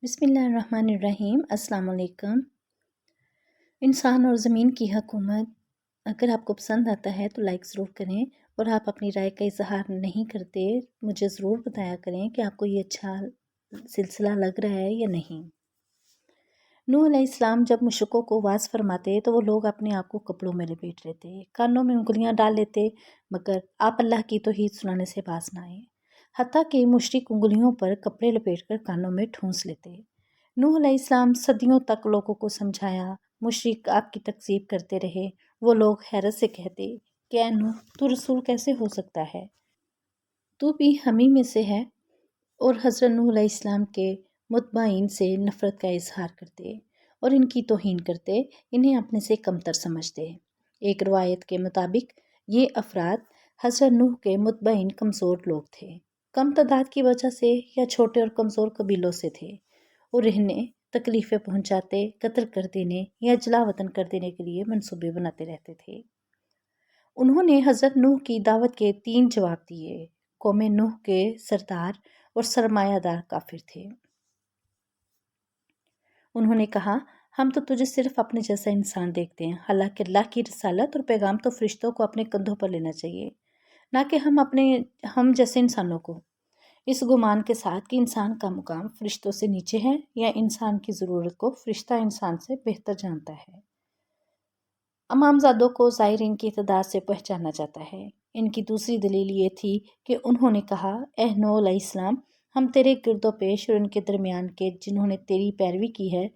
بسم اللہ الرحمن الرحیم۔ السلام علیکم۔ انسان اور زمین کی حکومت اگر آپ کو پسند آتا ہے تو لائک ضرور کریں، اور آپ اپنی رائے کا اظہار نہیں کرتے مجھے ضرور بتایا کریں کہ آپ کو یہ اچھا سلسلہ لگ رہا ہے یا نہیں۔ نوح علیہ السلام جب مشرکوں کو واعظ فرماتے تو وہ لوگ اپنے آپ کو کپڑوں میں لپیٹ لیتے، کانوں میں انگلیاں ڈال لیتے، مگر آپ اللہ کی توحید سنانے سے باز نہ آئے، حتیٰ کہ مشرک انگلیوں پر کپڑے لپیٹ کر کانوں میں ٹھونس لیتے۔ نوح علیہ السلام صدیوں تک لوگوں کو سمجھایا، مشرک آپ کی تکذیب کرتے رہے۔ وہ لوگ حیرت سے کہتے کہ اے نوح، تو رسول کیسے ہو سکتا ہے؟ تو بھی ہمیں میں سے ہے، اور حضرت نوح علیہ السلام کے متبعین سے نفرت کا اظہار کرتے اور ان کی توہین کرتے، انہیں اپنے سے کمتر سمجھتے۔ ایک روایت کے مطابق یہ افراد حضرت نوح کے متبعین کمزور لوگ تھے، کم تعداد کی وجہ سے یا چھوٹے اور کمزور قبیلوں سے تھے، اور انہیں تکلیفیں پہنچاتے، قتل کر دینے یا جلا وطن کر دینے کے لیے منصوبے بناتے رہتے تھے۔ انہوں نے حضرت نوح کی دعوت کے 3 جواب دیے۔ قوم نوح کے سردار اور سرمایہ دار کافر تھے۔ انہوں نے کہا، ہم تو تجھے صرف اپنے جیسا انسان دیکھتے ہیں، حالانکہ اللہ کی رسالت اور پیغام تو فرشتوں کو اپنے کندھوں پر لینا چاہیے، نہ کہ ہم جیسے انسانوں کو، اس گمان کے ساتھ کہ انسان کا مقام فرشتوں سے نیچے ہے یا انسان کی ضرورت کو فرشتہ انسان سے بہتر جانتا ہے۔ امامزادوں کو ظاہرین کی تعداد سے پہچانا جاتا ہے۔ ان کی دوسری دلیل یہ تھی کہ انہوں نے کہا، اے نوح علیہ السلام، ہم تیرے گرد و پیش اور ان کے درمیان کے جنہوں نے تیری پیروی کی ہے،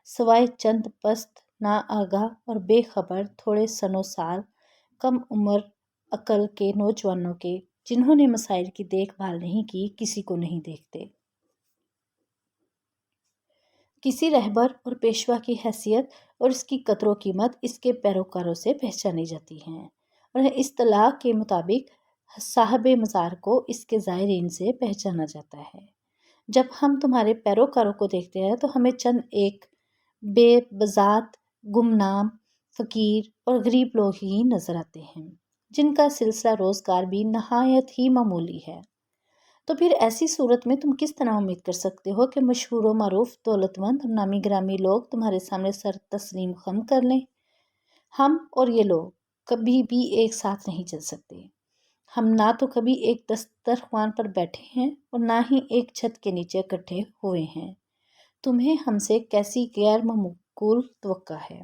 سوائے چند پست، ناآگاہ اور بے خبر تھوڑے سن و سال، کم عمر عقل کے نوجوانوں کے، جنہوں نے مسائل کی دیکھ بھال نہیں کی، کسی کو نہیں دیکھتے۔ کسی رہبر اور پیشوا کی حیثیت اور اس کی قدر و قیمت اس کے پیروکاروں سے پہچانی جاتی ہیں، اور اصطلاح کے مطابق صاحب مزار کو اس کے زائرین سے پہچانا جاتا ہے۔ جب ہم تمہارے پیروکاروں کو دیکھتے ہیں تو ہمیں چند ایک بے بذات، گمنام، فقیر اور غریب لوگ ہی نظر آتے ہیں، جن کا سلسلہ روزگار بھی نہایت ہی معمولی ہے۔ تو پھر ایسی صورت میں تم کس طرح امید کر سکتے ہو کہ مشہور و معروف، دولت مند اور نامی گرامی لوگ تمہارے سامنے سر تسلیم خم کر لیں؟ ہم اور یہ لوگ کبھی بھی ایک ساتھ نہیں چل سکتے۔ ہم نہ تو کبھی ایک دسترخوان پر بیٹھے ہیں اور نہ ہی ایک چھت کے نیچے اکٹھے ہوئے ہیں۔ تمہیں ہم سے کیسی غیر معقول توقع ہے؟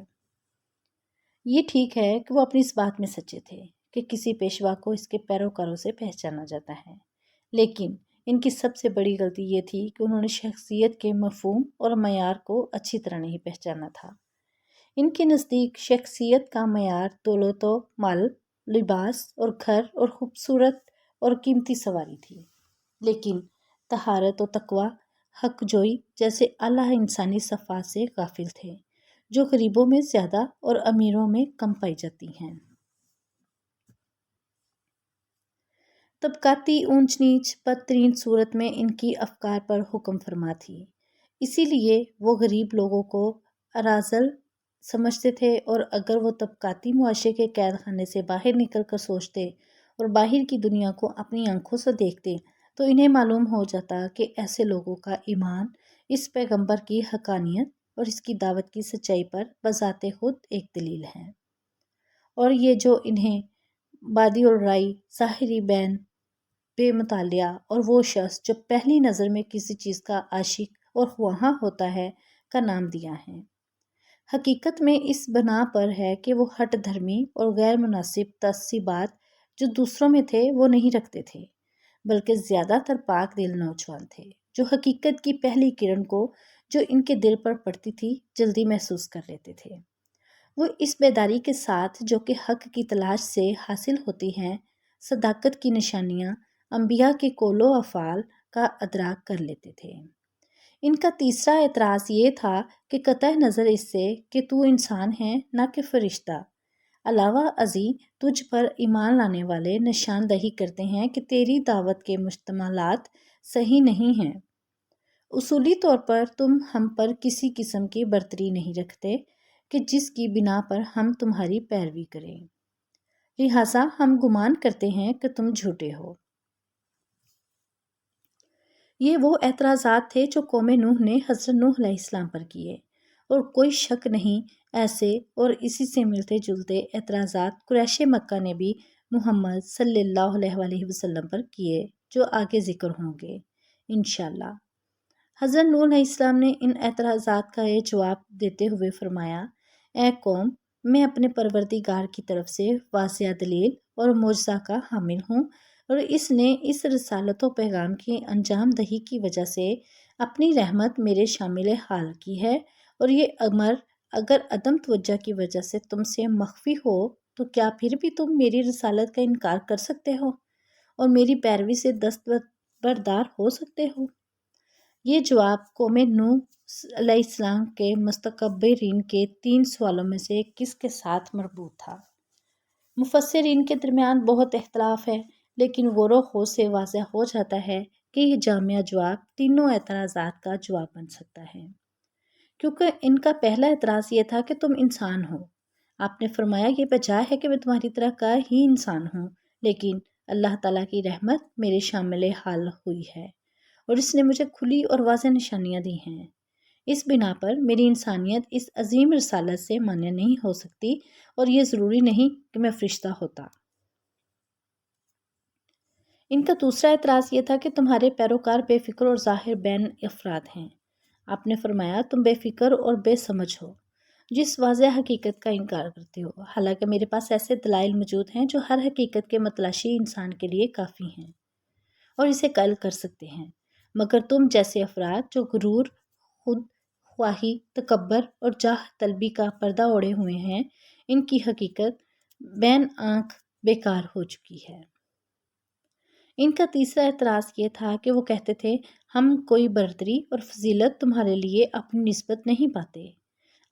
یہ ٹھیک ہے کہ وہ اپنی اس بات میں سچے تھے کہ کسی پیشوا کو اس کے پیروکاروں سے پہچانا جاتا ہے، لیکن ان کی سب سے بڑی غلطی یہ تھی کہ انہوں نے شخصیت کے مفہوم اور معیار کو اچھی طرح نہیں پہچانا تھا۔ ان کے نزدیک شخصیت کا معیار دولت و مال، لباس اور گھر اور خوبصورت اور قیمتی سواری تھی، لیکن طہارت و تقویٰ، حق جوئی جیسے اعلیٰ انسانی صفات سے غافل تھے، جو غریبوں میں زیادہ اور امیروں میں کم پائی جاتی ہیں۔ طبقاتی اونچ نیچ بدترین صورت میں ان کی افکار پر حکم فرما تھی، اسی لیے وہ غریب لوگوں کو اراذل سمجھتے تھے، اور اگر وہ طبقاتی معاشرے کے قید خانے سے باہر نکل کر سوچتے اور باہر کی دنیا کو اپنی آنکھوں سے دیکھتے تو انہیں معلوم ہو جاتا کہ ایسے لوگوں کا ایمان اس پیغمبر کی حقانیت اور اس کی دعوت کی سچائی پر بذات خود ایک دلیل ہے، اور یہ جو انہیں بادی الرأی، ظاہری بین، بے مطالعہ اور وہ شخص جو پہلی نظر میں کسی چیز کا عاشق اور خواہاں ہوتا ہے کا نام دیا ہے، حقیقت میں اس بنا پر ہے کہ وہ ہٹ دھرمی اور غیر مناسب تعصبات جو دوسروں میں تھے وہ نہیں رکھتے تھے، بلکہ زیادہ تر پاک دل نوجوان تھے جو حقیقت کی پہلی کرن کو جو ان کے دل پر پڑتی تھی جلدی محسوس کر لیتے تھے۔ وہ اس بیداری کے ساتھ جو کہ حق کی تلاش سے حاصل ہوتی ہیں، صداقت کی نشانیاں، انبیاء کے قول و افعال کا ادراک کر لیتے تھے۔ ان کا تیسرا اعتراض یہ تھا کہ قطع نظر اس سے کہ تو انسان ہے نہ کہ فرشتہ، علاوہ ازیں تجھ پر ایمان لانے والے نشاندہی کرتے ہیں کہ تیری دعوت کے مشتملات صحیح نہیں ہیں۔ اصولی طور پر تم ہم پر کسی قسم کی برتری نہیں رکھتے کہ جس کی بنا پر ہم تمہاری پیروی کریں، لہٰذا ہم گمان کرتے ہیں کہ تم جھوٹے ہو۔ یہ وہ اعتراضات تھے جو قوم نوح نے حضرت نوح علیہ السلام پر کیے، اور کوئی شک نہیں ایسے اور اسی سے ملتے جلتے اعتراضات قریش مکہ نے بھی محمد صلی اللہ علیہ وآلہ وسلم پر کیے، جو آگے ذکر ہوں گے انشاءاللہ۔ حضرت نوح علیہ السلام نے ان اعتراضات کا یہ جواب دیتے ہوئے فرمایا، اے قوم، میں اپنے پروردگار کی طرف سے واضح دلیل اور معجزہ کا حامل ہوں، اور اس نے اس رسالت و پیغام کی انجام دہی کی وجہ سے اپنی رحمت میرے شامل حال کی ہے، اور یہ امر اگر عدم توجہ کی وجہ سے تم سے مخفی ہو تو کیا پھر بھی تم میری رسالت کا انکار کر سکتے ہو اور میری پیروی سے دستبردار ہو سکتے ہو؟ یہ جواب قوم نوح علیہ السلام کے مستکبرین کے 3 سوالوں میں سے کس کے ساتھ مربوط تھا؟ مفسرین کے درمیان بہت اختلاف ہے، لیکن غور و خوض سے واضح ہو جاتا ہے کہ یہ جامع جواب تینوں اعتراضات کا جواب بن سکتا ہے، کیونکہ ان کا پہلا اعتراض یہ تھا کہ تم انسان ہو۔ آپ نے فرمایا یہ بجائے ہے کہ میں تمہاری طرح کا ہی انسان ہوں، لیکن اللہ تعالیٰ کی رحمت میرے شامل حال ہوئی ہے، اور اس نے مجھے کھلی اور واضح نشانیاں دی ہیں۔ اس بنا پر میری انسانیت اس عظیم رسالت سے مانع نہیں ہو سکتی، اور یہ ضروری نہیں کہ میں فرشتہ ہوتا۔ ان کا دوسرا اعتراض یہ تھا کہ تمہارے پیروکار بے فکر اور ظاہر بین افراد ہیں۔ آپ نے فرمایا تم بے فکر اور بے سمجھ ہو، جس واضح حقیقت کا انکار کرتے ہو، حالانکہ میرے پاس ایسے دلائل موجود ہیں جو ہر حقیقت کے متلاشی انسان کے لیے کافی ہیں اور اسے قائل کر سکتے ہیں، مگر تم جیسے افراد جو غرور، خود خواہی، تکبر اور جاہ طلبی کا پردہ اوڑھے ہوئے ہیں، ان کی حقیقت بین آنکھ بیکار ہو چکی ہے۔ ان کا تیسرا اعتراض یہ تھا کہ وہ کہتے تھے ہم کوئی برتری اور فضیلت تمہارے لیے اپنی نسبت نہیں پاتے۔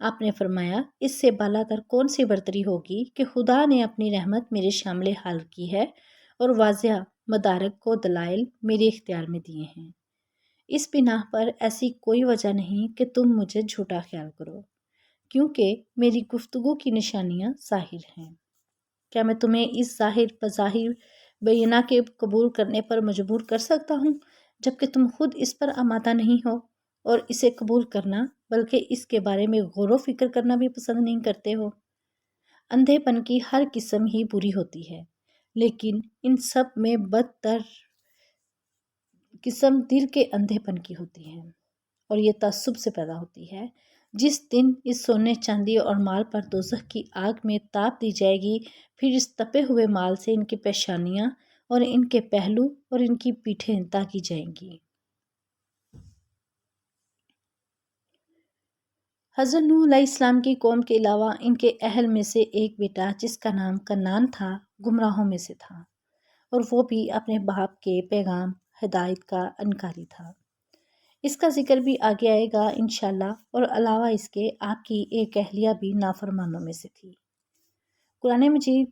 آپ نے فرمایا اس سے بالا تر کون سی برتری ہوگی کہ خدا نے اپنی رحمت میرے شامل حال کی ہے اور واضح مدارک و دلائل میرے اختیار میں دیے ہیں۔ اس بنا پر ایسی کوئی وجہ نہیں کہ تم مجھے جھوٹا خیال کرو، کیونکہ میری گفتگو کی نشانیاں ظاہر ہیں۔ کیا میں تمہیں اس ظاہر بظاہر بینہ کے قبول کرنے پر مجبور کر سکتا ہوں جبکہ تم خود اس پر آمادہ نہیں ہو اور اسے قبول کرنا بلکہ اس کے بارے میں غور و فکر کرنا بھی پسند نہیں کرتے ہو؟ اندھے پن کی ہر قسم ہی بری ہوتی ہے، لیکن ان سب میں بدتر قسم دل کے اندھے پن کی ہوتی ہے، اور یہ تعصب سے پیدا ہوتی ہے۔ جس دن اس سونے چاندی اور مال پر دوزخ کی آگ میں تاپ دی جائے گی، پھر اس تپے ہوئے مال سے ان کی پیشانیاں اور ان کے پہلو اور ان کی پیٹھیں داغی جائیں گی۔ حضرت نوح علیہ السلام کی قوم کے علاوہ ان کے اہل میں سے ایک بیٹا جس کا نام کنعان تھا گمراہوں میں سے تھا، اور وہ بھی اپنے باپ کے پیغام ہدایت کا انکاری تھا۔ اس کا ذکر بھی آگے آئے گا انشاءاللہ، اور علاوہ اس کے آپ کی ایک اہلیہ بھی نافرمانوں میں سے تھی۔ قرآن مجید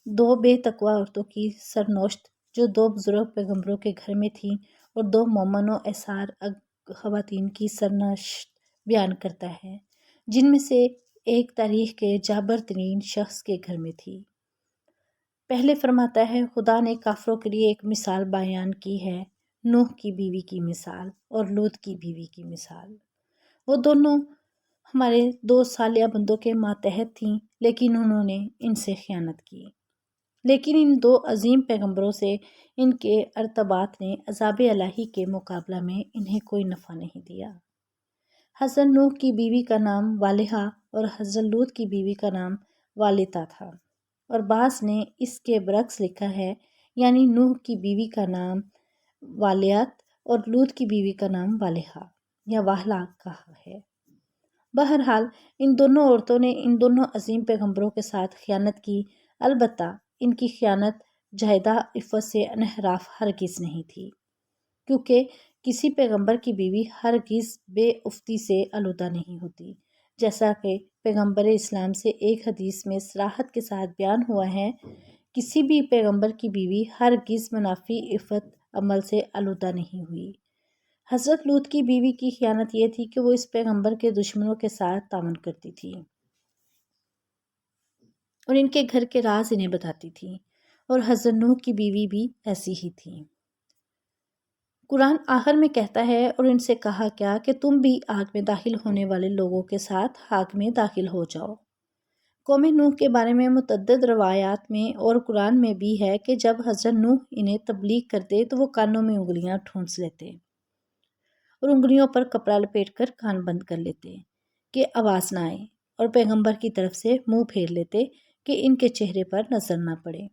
2 بے تقوی عورتوں کی سرنوشت جو 2 بزرگ پیغمبروں کے گھر میں تھیں اور 2 مومن و ایثار خواتین کی سرنوشت بیان کرتا ہے، جن میں سے ایک تاریخ کے جابر ترین شخص کے گھر میں تھی۔ پہلے فرماتا ہے خدا نے کافروں کے لیے ایک مثال بیان کی ہے، نوح کی بیوی کی مثال اور لوط کی بیوی کی مثال۔ وہ دونوں ہمارے 2 صالح بندوں کے ماتحت تھیں، لیکن انہوں نے ان سے خیانت کی۔ لیکن ان 2 عظیم پیغمبروں سے ان کے ارتباط نے عذاب الہی کے مقابلہ میں انہیں کوئی نفع نہیں دیا۔ حضرت نوح کی بیوی کا نام والہا اور حضرت لوط کی بیوی کا نام والتا تھا، اور بعض نے اس کے برعکس لکھا ہے، یعنی نوح کی بیوی کا نام والیات اور لوط کی بیوی کا نام والہا یا واہلا کہا ہے۔ بہرحال ان دونوں عورتوں نے ان دونوں عظیم پیغمبروں کے ساتھ خیانت کی، البتہ ان کی خیانت جاہدہ عفت سے انحراف ہرگز نہیں تھی، کیونکہ کسی پیغمبر کی بیوی ہرگز بے عفتی سے آلودہ نہیں ہوتی، جیسا کہ پیغمبر اسلام سے ایک حدیث میں صراحت کے ساتھ بیان ہوا ہے، کسی بھی پیغمبر کی بیوی ہرگز منافی عفت عمل سے آلودہ نہیں ہوئی۔ حضرت لوط کی بیوی کی خیانت یہ تھی کہ وہ اس پیغمبر کے دشمنوں کے ساتھ تعاون کرتی تھی اور ان کے گھر کے راز انہیں بتاتی تھی، اور حضرت نوح کی بیوی بھی ایسی ہی تھی۔ قرآن آخر میں کہتا ہے اور ان سے کہا کیا کہ تم بھی آگ میں داخل ہونے والے لوگوں کے ساتھ آگ میں داخل ہو جاؤ۔ قوم نوح کے بارے میں متعدد روایات میں اور قرآن میں بھی ہے کہ جب حضرت نوح انہیں تبلیغ کرتے تو وہ کانوں میں انگلیاں ٹھونس لیتے اور انگلیوں پر کپڑا لپیٹ کر کان بند کر لیتے کہ آواز نہ آئے، اور پیغمبر کی طرف سے منہ پھیر لیتے کہ ان کے چہرے پر نظر نہ پڑے۔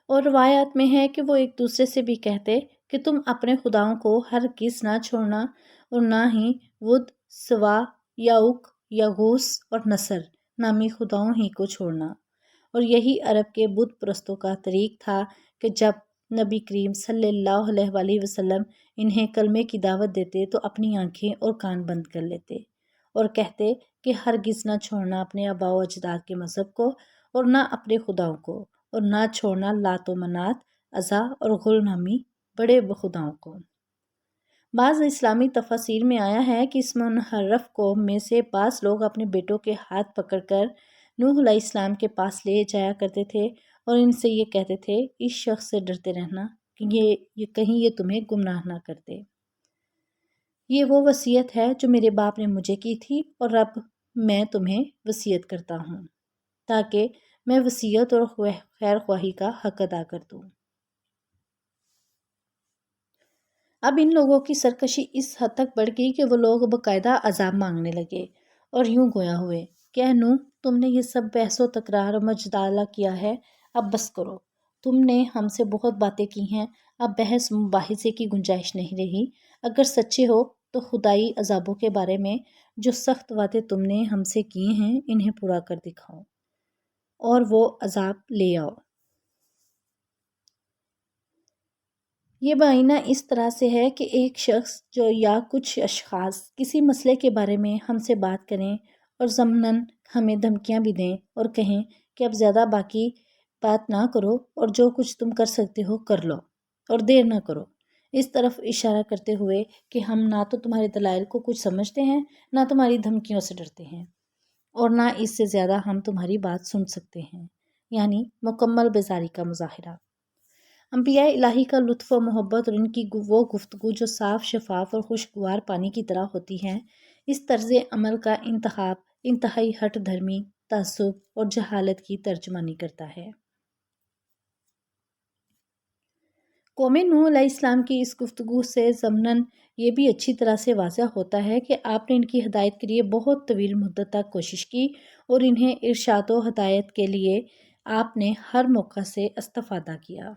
اور روایات میں ہے کہ وہ ایک دوسرے سے بھی کہتے کہ تم اپنے خداؤں کو ہرگز نہ چھوڑنا اور نہ ہی ود، سوا، یعوق، یغوث اور نصر نامی خداؤں ہی کو چھوڑنا۔ اور یہی عرب کے بت پرستوں کا طریق تھا کہ جب نبی کریم صلی اللہ علیہ وآلہ وسلم انہیں کلمے کی دعوت دیتے تو اپنی آنکھیں اور کان بند کر لیتے اور کہتے کہ ہرگز نہ چھوڑنا اپنے آباء و اجداد کے مذہب کو اور نہ اپنے خداؤں کو، اور نہ چھوڑنا لات و منات، عزا اور غل نامی بڑے خداؤں کو۔ بعض اسلامی تفاسیر میں آیا ہے کہ اس منحرف قوم میں سے بعض لوگ اپنے بیٹوں کے ہاتھ پکڑ کر نوح علیہ السلام کے پاس لے جایا کرتے تھے اور ان سے یہ کہتے تھے اس شخص سے ڈرتے رہنا کہ یہ کہیں یہ تمہیں گمراہ نہ کر دے۔ یہ وہ وصیت ہے جو میرے باپ نے مجھے کی تھی اور اب میں تمہیں وصیت کرتا ہوں تاکہ میں وصیت اور خیر خواہی کا حق ادا کر دوں۔ اب ان لوگوں کی سرکشی اس حد تک بڑھ گئی کہ وہ لوگ باقاعدہ عذاب مانگنے لگے اور یوں گویا ہوئے کہ نوح تم نے یہ سب بحث و تکرار اور مجادلہ کیا ہے، اب بس کرو، تم نے ہم سے بہت باتیں کی ہیں، اب بحث مباحثے کی گنجائش نہیں رہی، اگر سچے ہو تو خدائی عذابوں کے بارے میں جو سخت وعدے تم نے ہم سے کیے ہیں انہیں پورا کر دکھاؤ اور وہ عذاب لے آؤ۔ یہ معائنہ اس طرح سے ہے کہ ایک شخص جو یا کچھ اشخاص کسی مسئلے کے بارے میں ہم سے بات کریں اور ضمناً ہمیں دھمکیاں بھی دیں اور کہیں کہ اب زیادہ باقی بات نہ کرو اور جو کچھ تم کر سکتے ہو کر لو اور دیر نہ کرو، اس طرف اشارہ کرتے ہوئے کہ ہم نہ تو تمہارے دلائل کو کچھ سمجھتے ہیں، نہ تمہاری دھمکیوں سے ڈرتے ہیں، اور نہ اس سے زیادہ ہم تمہاری بات سن سکتے ہیں، یعنی مکمل بیزاری کا مظاہرہ۔ انبیاء الہی کا لطف و محبت اور ان کی وہ گفتگو جو صاف، شفاف اور خوشگوار پانی کی طرح ہوتی ہے، اس طرز عمل کا انتخاب انتہائی ہٹ دھرمی، تعصب اور جہالت کی ترجمانی کرتا ہے۔ قوم نوح علیہ السلام کی اس گفتگو سے ضمناً یہ بھی اچھی طرح سے واضح ہوتا ہے کہ آپ نے ان کی ہدایت کے لیے بہت طویل مدت تک کوشش کی اور انہیں ارشاد و ہدایت کے لیے آپ نے ہر موقع سے استفادہ کیا۔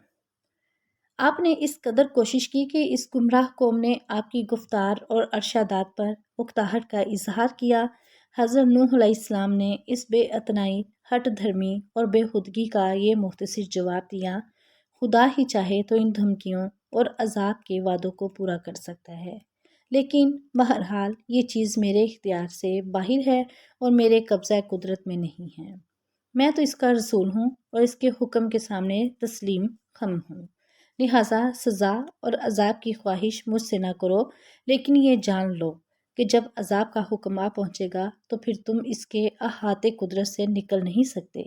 آپ نے اس قدر کوشش کی کہ اس گمراہ قوم نے آپ کی گفتار اور ارشادات پر اکتاہٹ کا اظہار کیا۔ حضرت نوح علیہ السلام نے اس بے اعتنائی، ہٹ دھرمی اور بے خودگی کا یہ مختصر جواب دیا، خدا ہی چاہے تو ان دھمکیوں اور عذاب کے وعدوں کو پورا کر سکتا ہے، لیکن بہرحال یہ چیز میرے اختیار سے باہر ہے اور میرے قبضہ قدرت میں نہیں ہے، میں تو اس کا رسول ہوں اور اس کے حکم کے سامنے تسلیم خم ہوں، لہٰذا سزا اور عذاب کی خواہش مجھ سے نہ کرو، لیکن یہ جان لو کہ جب عذاب کا حکم آ پہنچے گا تو پھر تم اس کے احاطے قدرت سے نکل نہیں سکتے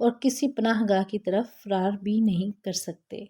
اور کسی پناہ گاہ کی طرف فرار بھی نہیں کر سکتے۔